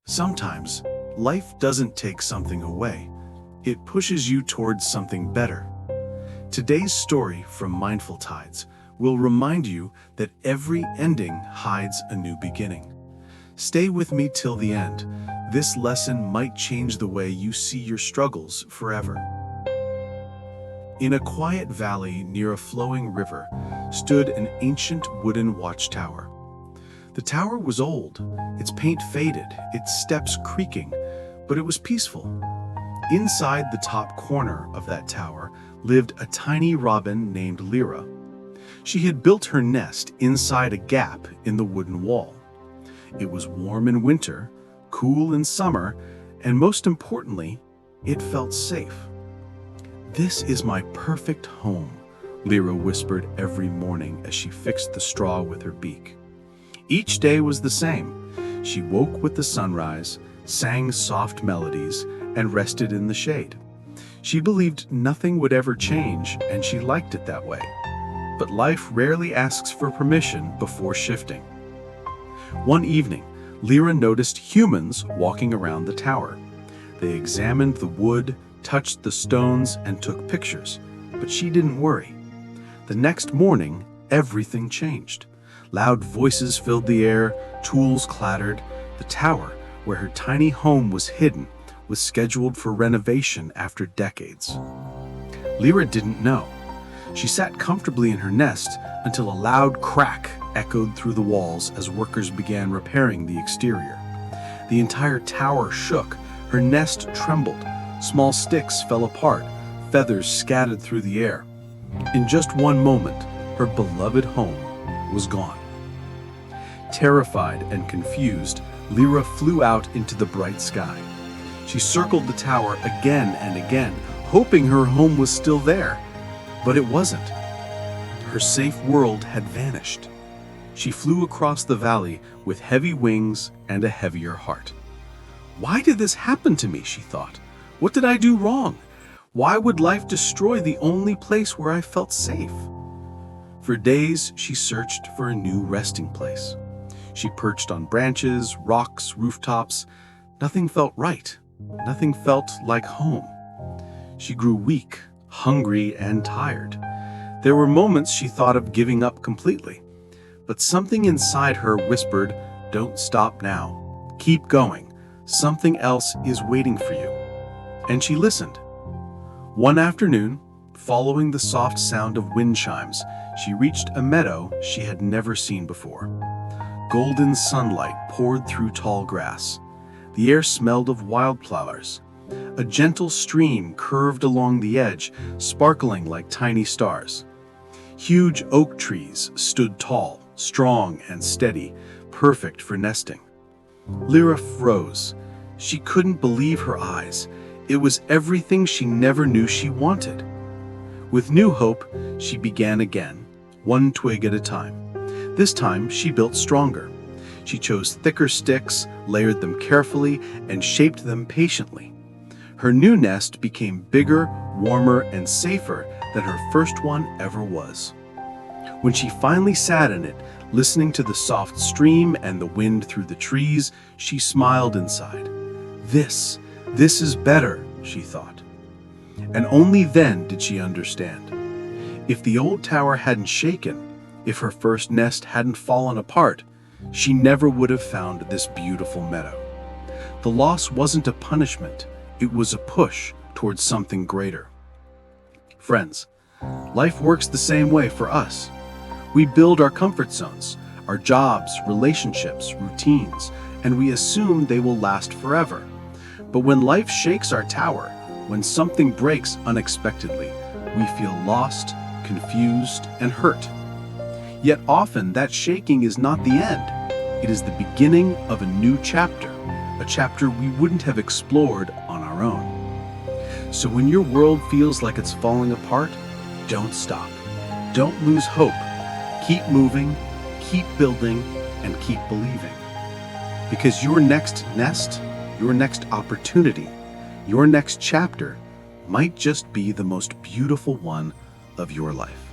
Sometimes, life doesn't take something away. It pushes you towards something better. Today's story from Mindful Tides will remind you that every ending hides a new beginning. Stay with me till the end. This lesson might change the way you see your struggles forever. In a quiet valley near a flowing river stood an ancient wooden watchtower. The tower was old, its paint faded, its steps creaking, but it was peaceful. Inside the top corner of that tower lived a tiny robin named Lyra. She had built her nest inside a gap in the wooden wall. It was warm in winter, cool in summer, and most importantly, it felt safe. "This is my perfect home," Lyra whispered every morning as she fixed the straw with her beak. Each day was the same. She woke with the sunrise, sang soft melodies, and rested in the shade. She believed nothing would ever change, and she liked it that way. But life rarely asks for permission before shifting. One evening, Lyra noticed humans walking around the tower. They examined the wood, touched the stones, and took pictures, but she didn't worry. The next morning, everything changed. Loud voices filled the air, tools clattered. The tower, where her tiny home was hidden, was scheduled for renovation after decades. Lyra didn't know. She sat comfortably in her nest until a loud crack echoed through the walls as workers began repairing the exterior. The entire tower shook, her nest trembled, small sticks fell apart, feathers scattered through the air. In just one moment, her beloved home was gone. Terrified and confused, Lyra flew out into the bright sky. She circled the tower again and again, hoping her home was still there. But it wasn't. Her safe world had vanished. She flew across the valley with heavy wings and a heavier heart. "Why did this happen to me?" she thought. "What did I do wrong? Why would life destroy the only place where I felt safe?" For days, she searched for a new resting place. She perched on branches, rocks, rooftops. Nothing felt right. Nothing felt like home. She grew weak, hungry, and tired. There were moments she thought of giving up completely. But something inside her whispered, "Don't stop now. Keep going. Something else is waiting for you." And she listened. One afternoon, following the soft sound of wind chimes, she reached a meadow she had never seen before. Golden sunlight poured through tall grass. The air smelled of wildflowers. A gentle stream curved along the edge, sparkling like tiny stars. Huge oak trees stood tall, strong and steady, perfect for nesting. Lyra froze. She couldn't believe her eyes. It was everything she never knew she wanted. With new hope, she began again, one twig at a time. This time, she built stronger. She chose thicker sticks, layered them carefully, and shaped them patiently. Her new nest became bigger, warmer, and safer than her first one ever was. When she finally sat in it, listening to the soft stream and the wind through the trees, she smiled inside. This is better," she thought. And only then did she understand. If the old tower hadn't shaken, if her first nest hadn't fallen apart, she never would have found this beautiful meadow. The loss wasn't a punishment, it was a push towards something greater. Friends, life works the same way for us. We build our comfort zones, our jobs, relationships, routines, and we assume they will last forever. But when life shakes our tower, when something breaks unexpectedly, we feel lost, confused, and hurt. Yet often that shaking is not the end. It is the beginning of a new chapter, a chapter we wouldn't have explored on our own. So when your world feels like it's falling apart, don't stop. Don't lose hope. Keep moving, keep building, and keep believing. Because your next nest, your next opportunity, your next chapter might just be the most beautiful one of your life.